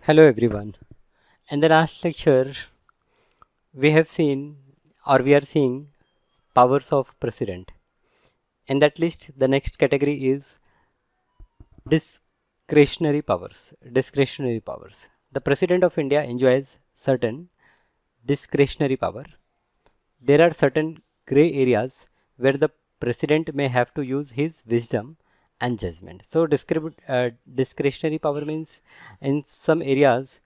Hello everyone. In the last lecture, we have seen we are seeing powers of president. In that list, the next category is discretionary powers. Discretionary powers. The president of India enjoys certain discretionary power. There are certain gray areas where the president may have to use his wisdom and judgment. So, discretionary power means in some areas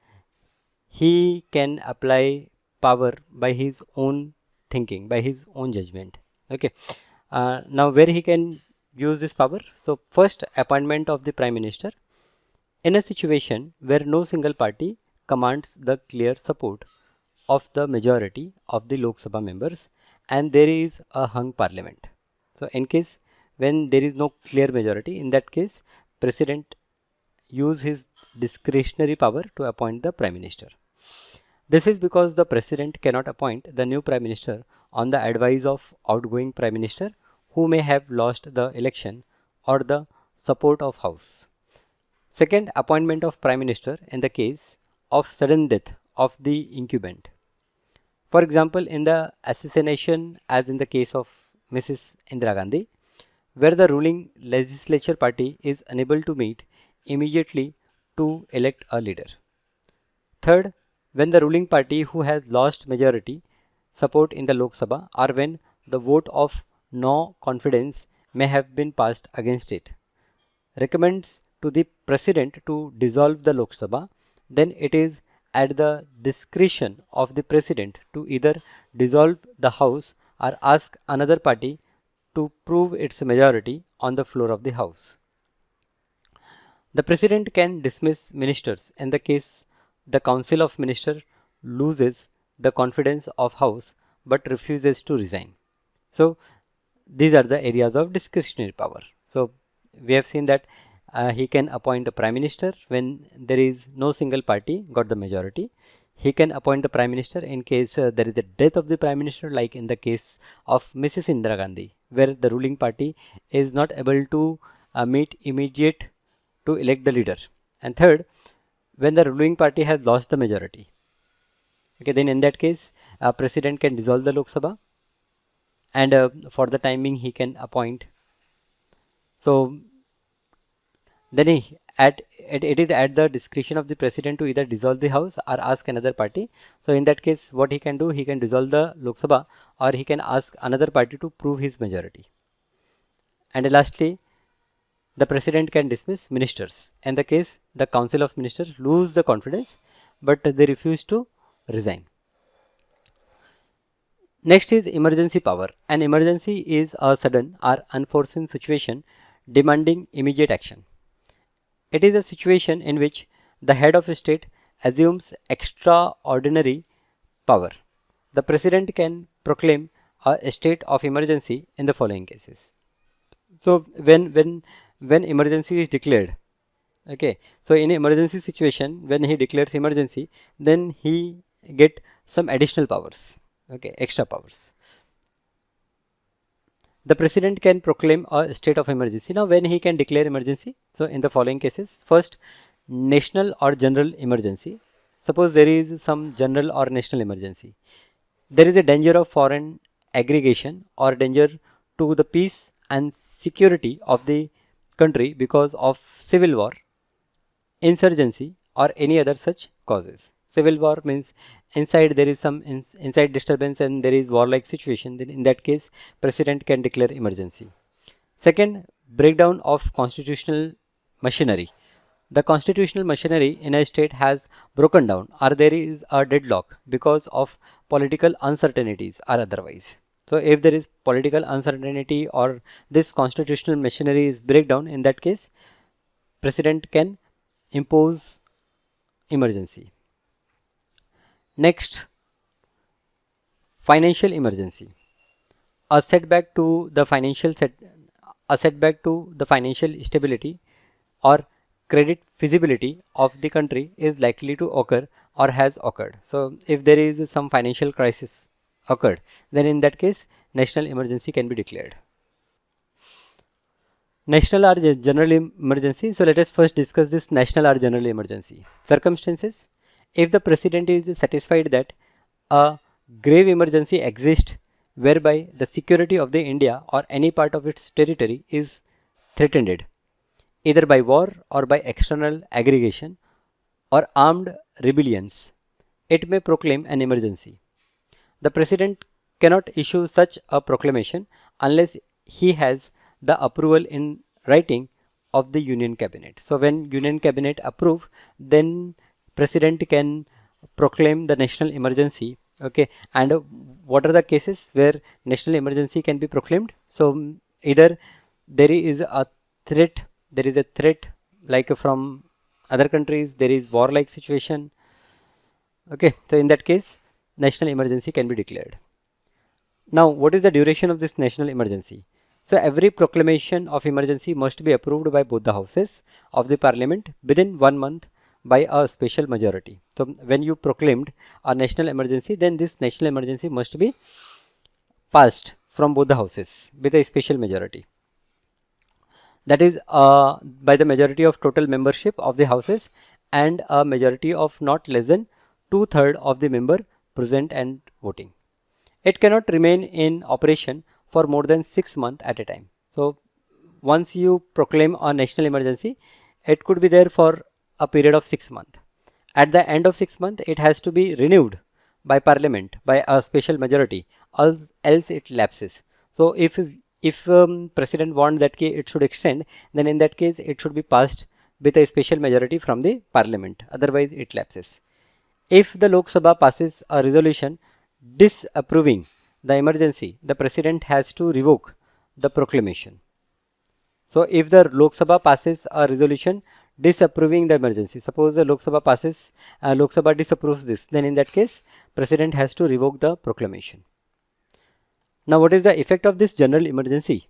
he can apply power by his own thinking, by his own judgment. Okay. Now where he can use this power? So first, appointment of the prime minister. In a situation where no single party commands the clear support of the majority of the Lok Sabha members and there is a hung parliament. So in case when there is no clear majority, in that case president use his discretionary power to appoint the prime minister. This is because the president cannot appoint the new prime minister on the advice of outgoing prime minister who may have lost the election or the support of house. Second, appointment of prime minister in the case of sudden death of the incumbent. For example, in the assassination as in the case of Mrs. Indira Gandhi, where the ruling legislature party is unable to meet immediately to elect a leader. Third, when the ruling party who has lost majority support in the Lok Sabha or when the vote of no confidence may have been passed against it, recommends to the president to dissolve the Lok Sabha, then it is at the discretion of the president to either dissolve the house or ask another party to prove its majority on the floor of the house. The president can dismiss ministers in the case the council of ministers loses the confidence of house but refuses to resign. So these are the areas of discretionary power. So we have seen that he can appoint a prime minister when there is no single party got the majority. He can appoint the prime minister in case there is a death of the prime minister, like in the case of Mrs. Indira Gandhi, where the ruling party is not able to meet immediate to elect the leader. And third, when the ruling party has lost the majority. Okay, then in that case, president can dissolve the Lok Sabha, and for the timing he can appoint. So then it is at the discretion of the president to either dissolve the house or ask another party. So in that case, what he can do, he can dissolve the Lok Sabha or he can ask another party to prove his majority. And lastly, the president can dismiss ministers. In the case the council of ministers lose the confidence but they refuse to resign. Next is emergency power. An emergency is a sudden or unforeseen situation demanding immediate action. It is a situation in which the head of a state assumes extraordinary power. The president can proclaim a state of emergency in the following cases. So when emergency is declared, okay, so in emergency situation when he declares emergency, then he get some additional powers, okay, extra powers. The president can proclaim a state of emergency. Now when he can declare emergency? So in the following cases, first, national or general emergency. Suppose there is some general or national emergency, there is a danger of foreign aggregation or danger to the peace and security of the country because of civil war, insurgency or any other such causes. Civil war means inside there is some inside disturbance and there is warlike situation, then in that case president can declare emergency. Second, breakdown of constitutional machinery. The constitutional machinery in a state has broken down or there is a deadlock because of political uncertainties or otherwise. So if there is political uncertainty or this constitutional machinery is breakdown, in that case president can impose emergency. Next, financial emergency. A setback to the financial stability or credit feasibility of the country is likely to occur or has occurred. So if there is some financial crisis occurred, then in that case national emergency can be declared. National or general emergency. So let us first discuss this national or general emergency. Circumstances. If the president is satisfied that a grave emergency exists whereby the security of the India or any part of its territory is threatened either by war or by external aggregation or armed rebellions, it may proclaim an emergency. The president cannot issue such a proclamation unless he has the approval in writing of the union cabinet. So when union cabinet approve, then president can proclaim the national emergency. Okay, and what are the cases where national emergency can be proclaimed? So either there is a threat, like from other countries, there is war-like situation. Okay, so in that case, national emergency can be declared. Now, what is the duration of this national emergency? So, every proclamation of emergency must be approved by both the houses of the parliament within 1 month by a special majority. So, when you proclaimed a national emergency, then this national emergency must be passed from both the houses with a special majority. That is by the majority of total membership of the houses and a majority of not less than 2/3 of the member present and voting. It cannot remain in operation for more than 6 months at a time. So once you proclaim a national emergency, it could be there for a period of 6 months. At the end of 6 months, it has to be renewed by parliament by a special majority, else it lapses. So if president want that it should extend, then in that case it should be passed with a special majority from the parliament, otherwise it lapses. If the Lok Sabha passes a resolution disapproving the emergency, the president has to revoke the proclamation. So if the Lok Sabha passes a resolution disapproving the emergency, suppose the Lok Sabha passes, Lok Sabha disapproves this, then in that case president has to revoke the proclamation. Now what is the effect of this general emergency?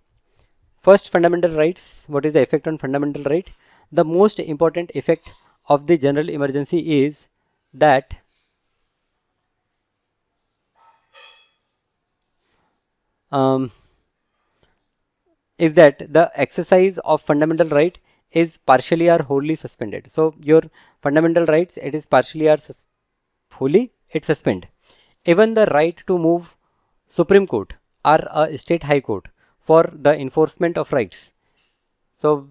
First, fundamental rights. What is the effect on fundamental right? The most important effect of the general emergency is that the exercise of fundamental right is partially or wholly suspended. So your fundamental rights, it is partially or wholly it suspend. Even the right to move Supreme Court or a state high court for the enforcement of rights. So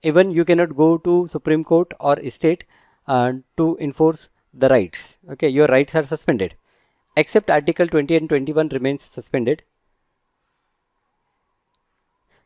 even you cannot go to Supreme Court or state to enforce the rights. Okay, your rights are suspended. Except Article 20 and 21 remains suspended.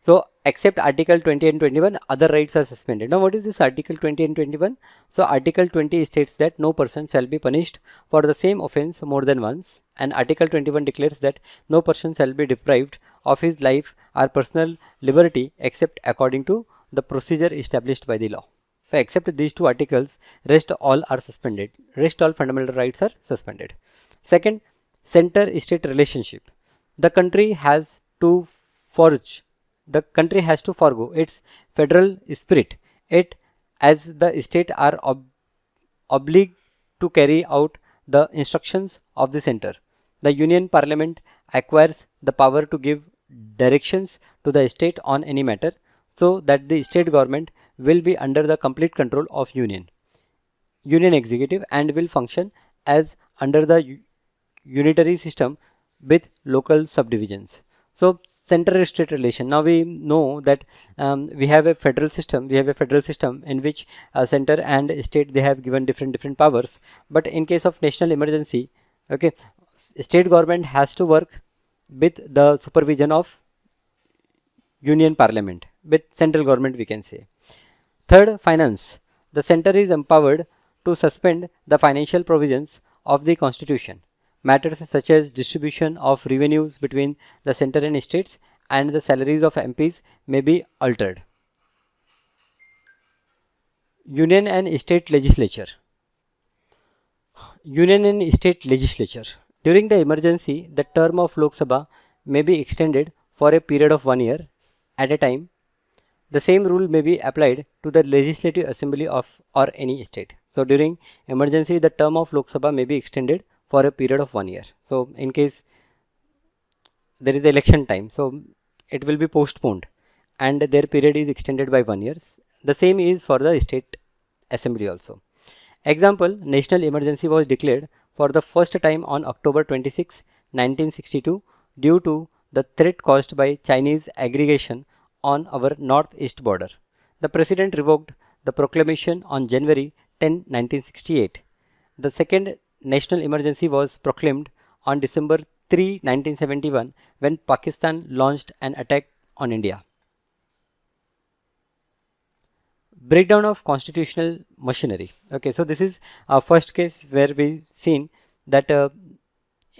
So except Article 20 and 21, other rights are suspended. Now what is this Article 20 and 21? So Article 20 states that no person shall be punished for the same offence more than once, and Article 21 declares that no person shall be deprived of his life or personal liberty except according to the procedure established by the law. So except these two articles, rest all are suspended. Rest all fundamental rights are suspended. Second, center-state relationship. The country has to forgo its federal spirit. It, as the state, are obliged to carry out the instructions of the center. The Union Parliament acquires the power to give directions to the state on any matter, so that the state government will be under the complete control of Union Executive and will function as under the unitary system with local subdivisions. So center-state relation. Now we know that we have a federal system. In which center and state, they have given different powers. But in case of national emergency, okay, state government has to work with the supervision of Union Parliament, with central government, we can say. Third, finance. The center is empowered to suspend the financial provisions of the Constitution. Matters such as distribution of revenues between the center and states and the salaries of MPs may be altered. Union and state legislature. During the emergency, the term of Lok Sabha may be extended for a period of 1 year at a time. The same rule may be applied to the legislative assembly of or any state. So during emergency, the term of Lok Sabha may be extended for a period of 1 year. So in case there is election time, so it will be postponed, and their period is extended by 1 year. The same is for the state assembly also. Example, national emergency was declared for the first time on October 26, 1962 due to the threat caused by Chinese aggregation on our northeast border. The president revoked the proclamation on January 10, 1968. The second national emergency was proclaimed on December 3, 1971 when Pakistan launched an attack on India. Breakdown of constitutional machinery. Okay, so this is our first case where we seen that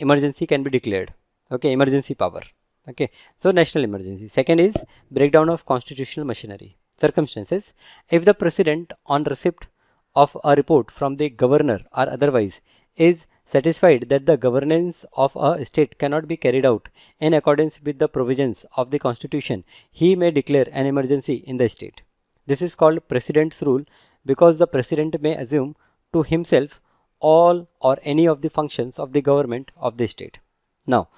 emergency can be declared. Okay, emergency power. Okay, so national emergency. Second is breakdown of constitutional machinery. Circumstances: if the president on receipt of a report from the governor or otherwise is satisfied that the governance of a state cannot be carried out in accordance with the provisions of the constitution, he may declare an emergency in the state. This is called President's rule because the President may assume to himself all or any of the functions of the government of the state. Now,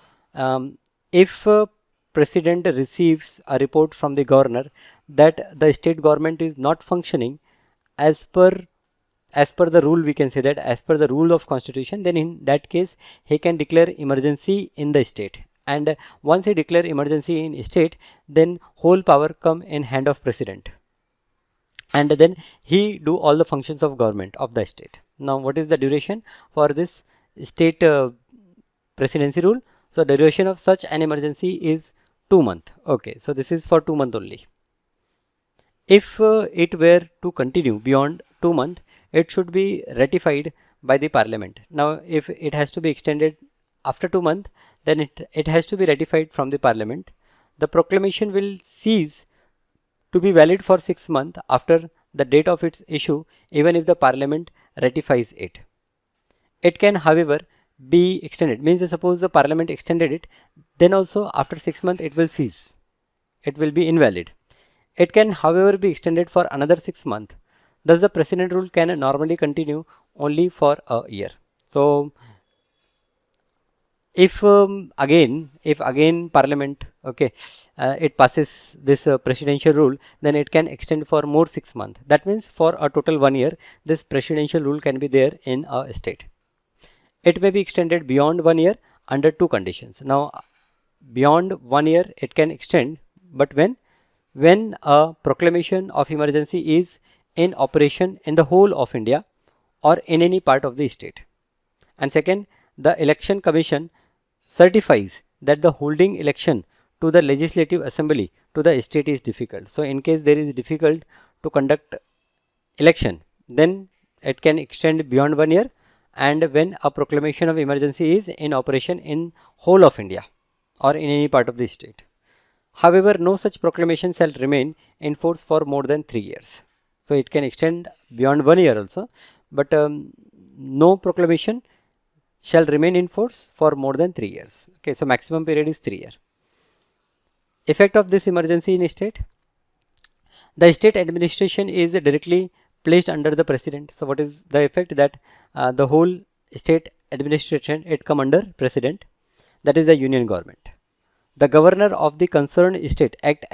if President receives a report from the Governor that the state government is not functioning as per the rule, we can say that as per the rule of constitution, then in that case he can declare emergency in the state, and once he declare emergency in state, then whole power come in hand of President, and then he do all the functions of government of the state. Now what is the duration for this state presidency rule? So the duration of such an emergency is 2 months. Okay, so this is for 2 months only. If it were to continue beyond 2 months, it should be ratified by the parliament. Now if it has to be extended after 2 months, then it has to be ratified from the parliament. The proclamation will cease to be valid for 6 months after the date of its issue, even if the parliament ratifies it. It can, however, be extended. Means suppose the parliament extended it, then also after 6 months it will cease. It will be invalid. It can, however, be extended for another 6 months. Thus, the president rule can normally continue only for a year. So, if again parliament, okay, it passes this presidential rule, then it can extend for more 6 months. That means for a total 1 year, this presidential rule can be there in a state. It may be extended beyond 1 year under 2 conditions. Now, beyond 1 year it can extend, but when a proclamation of emergency is in operation in the whole of India or in any part of the state. And second, the election commission certifies that the holding election to the legislative assembly to the state is difficult. So in case there is difficult to conduct election, then it can extend beyond 1 year, and when a proclamation of emergency is in operation in whole of India or in any part of the state. However, no such proclamation shall remain in force for more than 3 years. So it can extend beyond 1 year also, but no proclamation shall remain in force for more than 3 years. Okay, so maximum period is 3 years. Effect of this emergency in state: the state administration is directly placed under the president. So what is the effect? That the whole state administration, it come under president, that is the union government. The governor of the concerned state act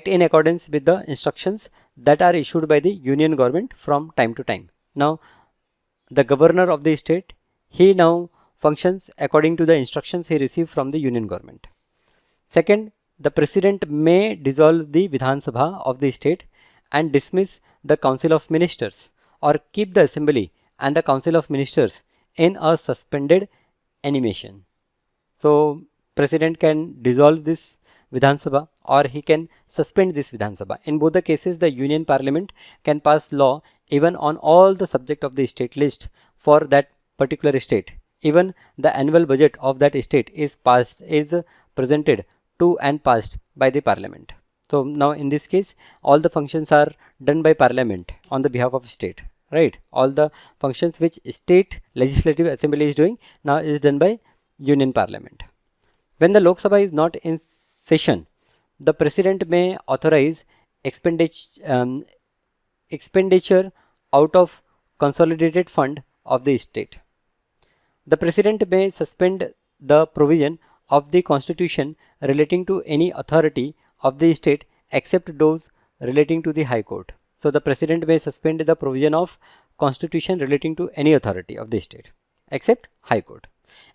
in accordance with the instructions that are issued by the union government from time to time. Now the governor of the state, he now functions according to the instructions he received from the union government. Second, the president may dissolve the Vidhan Sabha of the state and dismiss the council of ministers, or keep the assembly and the council of ministers in a suspended animation. So president can dissolve this Vidhan Sabha, or he can suspend this Vidhan Sabha. In both the cases, the union parliament can pass law even on all the subject of the state list for that particular state. Even the annual budget of that state is presented to and passed by the parliament. So now in this case, all the functions are done by parliament on the behalf of state, right? All the functions which state legislative assembly is doing now is done by union parliament. When the Lok Sabha is not in session, the president may authorize expenditure out of consolidated fund of the state. The president may suspend the provision of the constitution relating to any authority of the state except those relating to the High Court. So the president may suspend the provision of constitution relating to any authority of the state except High Court.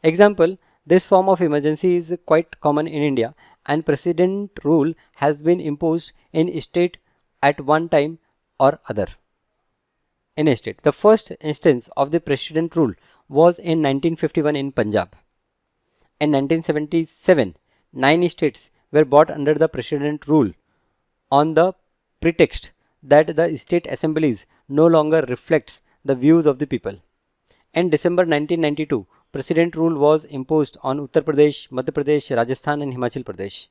Example, this form of emergency is quite common in India and president rule has been imposed in state at one time or other. In a state, the first instance of the president rule was in 1951 in Punjab. In 1977, 9 states were brought under the president rule on the pretext that the state assemblies no longer reflects the views of the people. In December 1992, president rule was imposed on Uttar Pradesh, Madhya Pradesh, Rajasthan and Himachal Pradesh.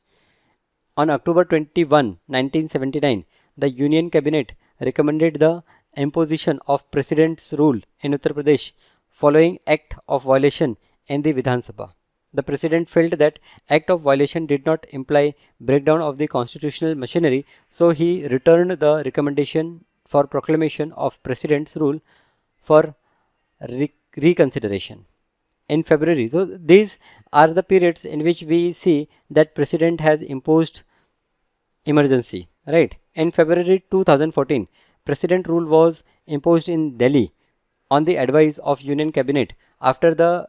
On October 21, 1979, the Union Cabinet recommended the imposition of President's rule in Uttar Pradesh following act of violation in the Vidhan Sabha. The President felt that act of violation did not imply breakdown of the constitutional machinery, so he returned the recommendation for proclamation of President's rule for reconsideration in February. So these are the periods in which we see that President has imposed emergency, right? In February 2014, President rule was imposed in Delhi on the advice of Union Cabinet after the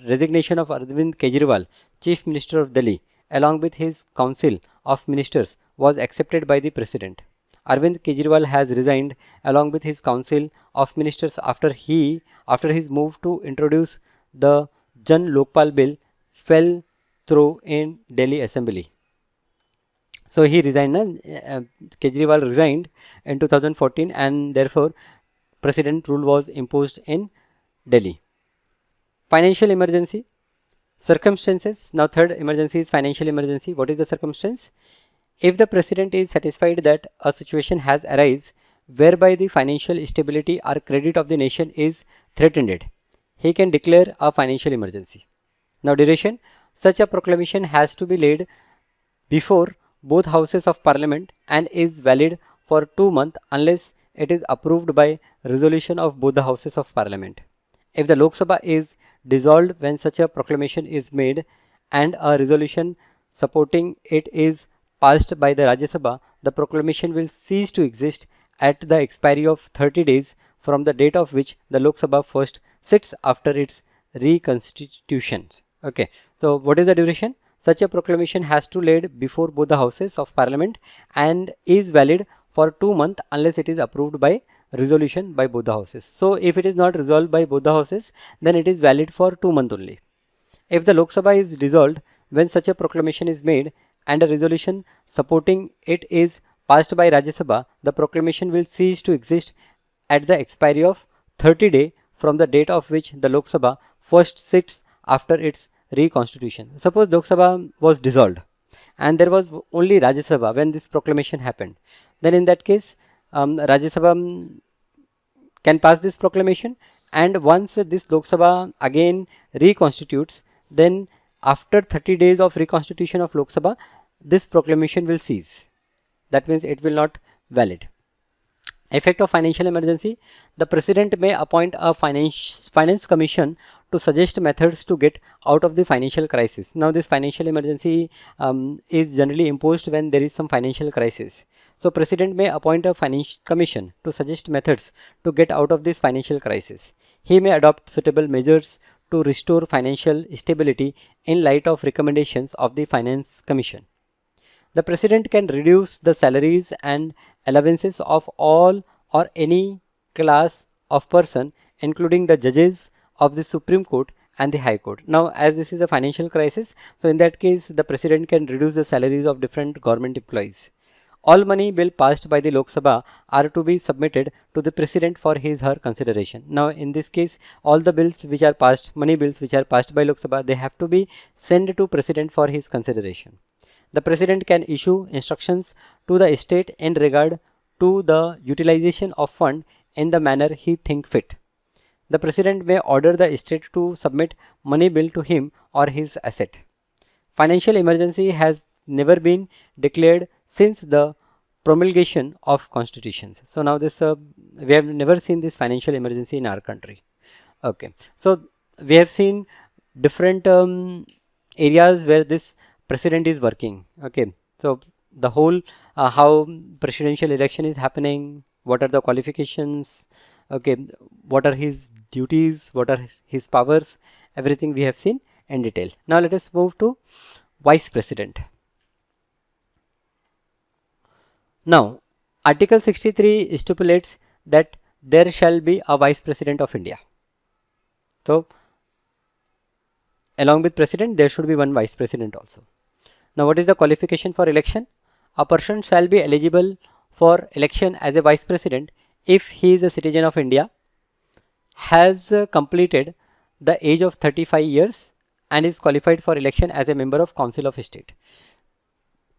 resignation of Arvind Kejriwal, Chief Minister of Delhi, along with his Council of Ministers was accepted by the President. Arvind Kejriwal has resigned along with his Council of Ministers after his move to introduce the Jan Lokpal bill fell through in Delhi Assembly. So he resigned, Kejriwal resigned in 2014 and therefore president rule was imposed in Delhi. Financial emergency, circumstances. Now third emergency is financial emergency. What is the circumstance? If the president is satisfied that a situation has arisen whereby the financial stability or credit of the nation is threatened, he can declare a financial emergency. Now duration, such a proclamation has to be laid before both houses of parliament and is valid for 2 months unless it is approved by resolution of both the houses of parliament. If the Lok Sabha is dissolved when such a proclamation is made and a resolution supporting it is passed by the Rajya Sabha, the proclamation will cease to exist at the expiry of 30 days from the date of which the Lok Sabha first sits after its reconstitution. Okay, so what is the duration? Such a proclamation has to laid before both the houses of parliament and is valid for 2 months unless it is approved by resolution by both the houses. So if it is not resolved by both the houses, then it is valid for 2 months only. If the Lok Sabha is dissolved when such a proclamation is made and a resolution supporting it is passed by Rajya Sabha, the proclamation will cease to exist at the expiry of 30 days from the date of which the Lok Sabha first sits after its reconstitution. Suppose Lok Sabha was dissolved and there was only Rajya Sabha when this proclamation happened. Then in that case, Rajya Sabha can pass this proclamation, and once this Lok Sabha again reconstitutes, then after 30 days of reconstitution of Lok Sabha, this proclamation will cease. That means it will not valid. Effect of financial emergency, the president may appoint a finance commission to suggest methods to get out of the financial crisis. Now this financial emergency is generally imposed when there is some financial crisis. So president may appoint a finance commission to suggest methods to get out of this financial crisis. He may adopt suitable measures to restore financial stability in light of recommendations of the finance commission. The president can reduce the salaries and allowances of all or any class of person, including the judges of the Supreme Court and the High Court. Now, as this is a financial crisis, so in that case, the president can reduce the salaries of different government employees. All money bill passed by the Lok Sabha are to be submitted to the president for his/her consideration. Now, in this case, all the bills which are passed, money bills which are passed by Lok Sabha, they have to be sent to president for his consideration. The president can issue instructions to the state in regard to the utilization of fund in the manner he think fit. The president may order the state to submit money bill to him or his asset. Financial emergency has never been declared since the promulgation of constitutions. So now this we have never seen this financial emergency in our country. Okay, so we have seen different areas where this president is working. Okay, So the whole how presidential election is happening, what are the qualifications, okay, what are his duties, what are his powers, everything we have seen in detail. Now let us move to vice president. Now Article 63 stipulates that there shall be a vice president of India. So along with president there should be one vice president also. Now what is the qualification for election? A person shall be eligible for election as a vice president if he is a citizen of India, has completed the age of 35 years and is qualified for election as a member of Council of State.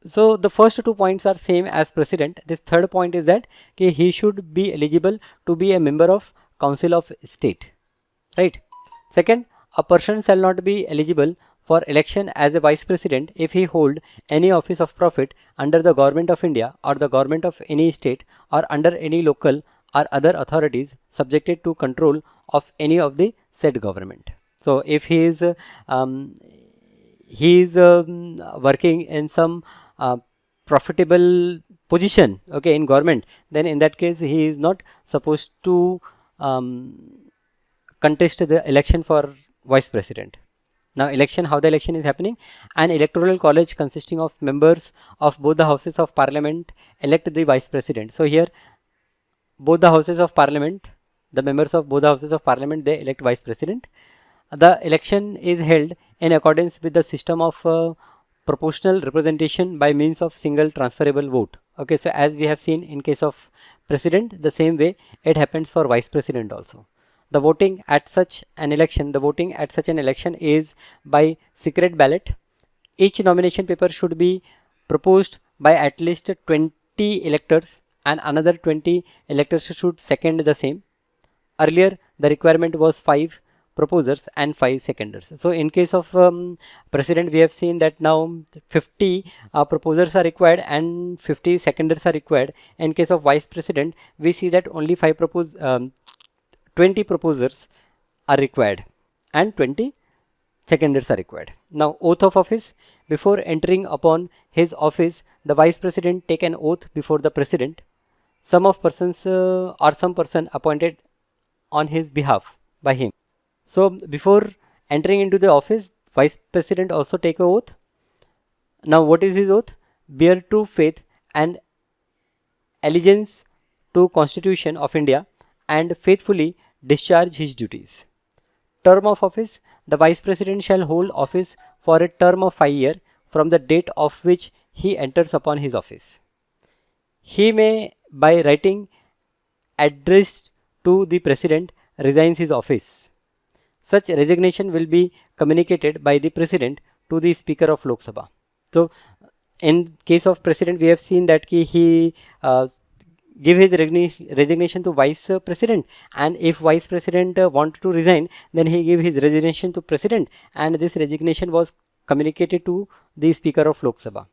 So the first two points are same as president. This third point is that he should be eligible to be a member of Council of State, right? Second, a person shall not be eligible for election as a vice president if he hold any office of profit under the government of India or the government of any state or under any local or other authorities subjected to control of any of the said government. So if he is working in some profitable position, okay, in government, then in that case he is not supposed to contest the election for vice president. Now election, how the election is happening? An electoral college consisting of members of both the houses of parliament elect the vice president. So here both the houses of parliament, the members of both the houses of parliament, they elect vice president. The election is held in accordance with the system of proportional representation by means of single transferable vote. Okay, so as we have seen in case of president, the same way it happens for vice president also. The voting at such an election, is by secret ballot. Each nomination paper should be proposed by at least 20 electors and another 20 electors should second the same. Earlier the requirement was 5 proposers and 5 seconders. So in case of president, we have seen that now 50 proposers are required and 50 seconders are required. In case of vice president, we see that only 20 proposers are required and 20 seconders are required. Now oath of office. Before entering upon his office, the vice president take an oath before the president. Some person appointed on his behalf by him. So before entering into the office, vice president also take a oath. Now what is his oath? Bear true faith and allegiance to Constitution of India and faithfully discharge his duties. Term of office. The vice president shall hold office for a term of 5 years from the date of which he enters upon his office. He may by writing addressed to the president resigns his office. Such resignation will be communicated by the president to the speaker of Lok Sabha. So in case of president, we have seen that he give his resignation to vice president, and if vice president want to resign, then he give his resignation to president, and this resignation was communicated to the speaker of Lok Sabha.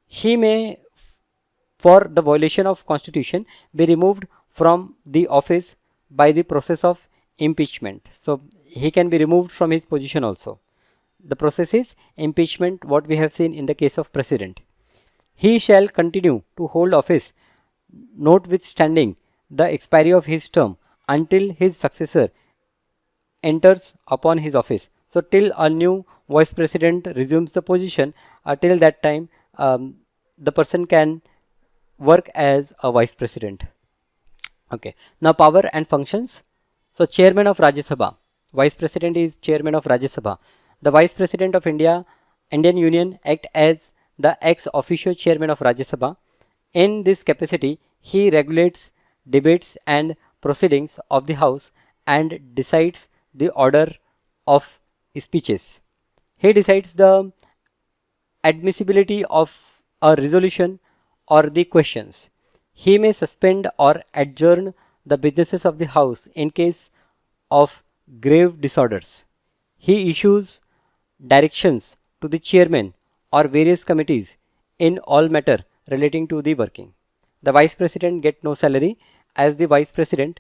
He may, for the violation of constitution, be removed from the office by the process of impeachment. So he can be removed from his position also. The process is impeachment, what we have seen in the case of president. He shall continue to hold office notwithstanding the expiry of his term until his successor enters upon his office. So till a new vice president resumes the position, till that time the person can work as a vice president. Okay, now power and functions. So chairman of Rajya Sabha, vice president is chairman of Rajya Sabha. The vice president of Indian Union act as the ex officio chairman of Rajya Sabha. In this capacity, he regulates debates and proceedings of the House and decides the order of speeches. He decides the admissibility of a resolution or the questions. He may suspend or adjourn the businesses of the House in case of grave disorders. He issues directions to the chairman or various committees in all matter relating to the working. The vice president get no salary. As the vice president,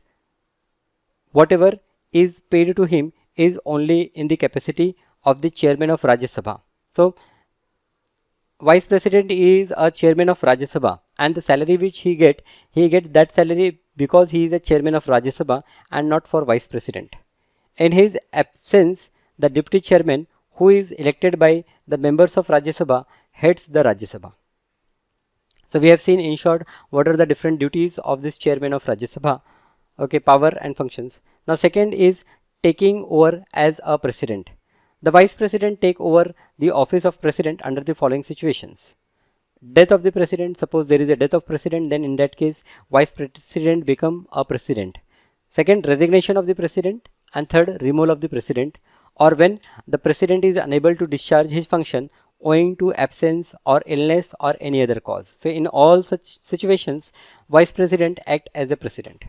whatever is paid to him is only in the capacity of the chairman of Rajya Sabha. So Vice President is a chairman of Rajya Sabha, and the salary which he get that salary because he is a chairman of Rajya Sabha and not for Vice President. In his absence, the deputy chairman, who is elected by the members of Rajya Sabha, heads the Rajya Sabha. So we have seen in short what are the different duties of this chairman of Rajya Sabha. Okay, power and functions. Now second is taking over as a president. The vice president take over the office of president under the following situations. Death of the president, suppose there is a death of president, then in that case vice president become a president. Second, resignation of the president, and third, removal of the president, or when the president is unable to discharge his function owing to absence or illness or any other cause. So in all such situations, vice president act as a president.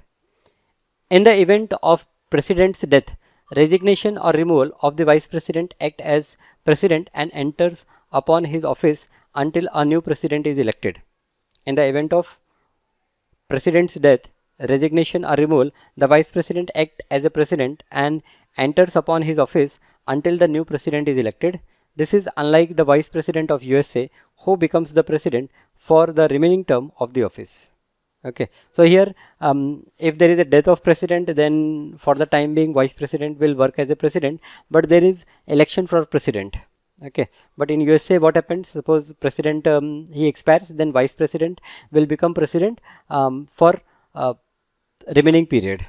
In the event of president's death, resignation or removal of the vice president act as president and enters upon his office until a new president is elected. In the event of president's death, resignation or removal, the vice president act as a president and enters upon his office until the new president is elected. This is unlike the vice president of USA who becomes the president for the remaining term of the office. Okay, so here if there is a death of president, then for the time being vice president will work as a president, but there is election for president. Okay, but in USA what happens, suppose president he expires, then vice president will become president for remaining period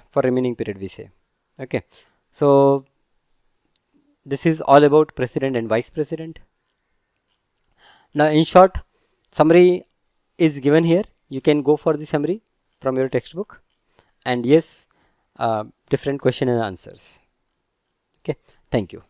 we say. Okay, so this is all about president and vice president. Now in short, summary is given here. You can go for the summary from your textbook, and yes, different question and answers. Okay, thank you.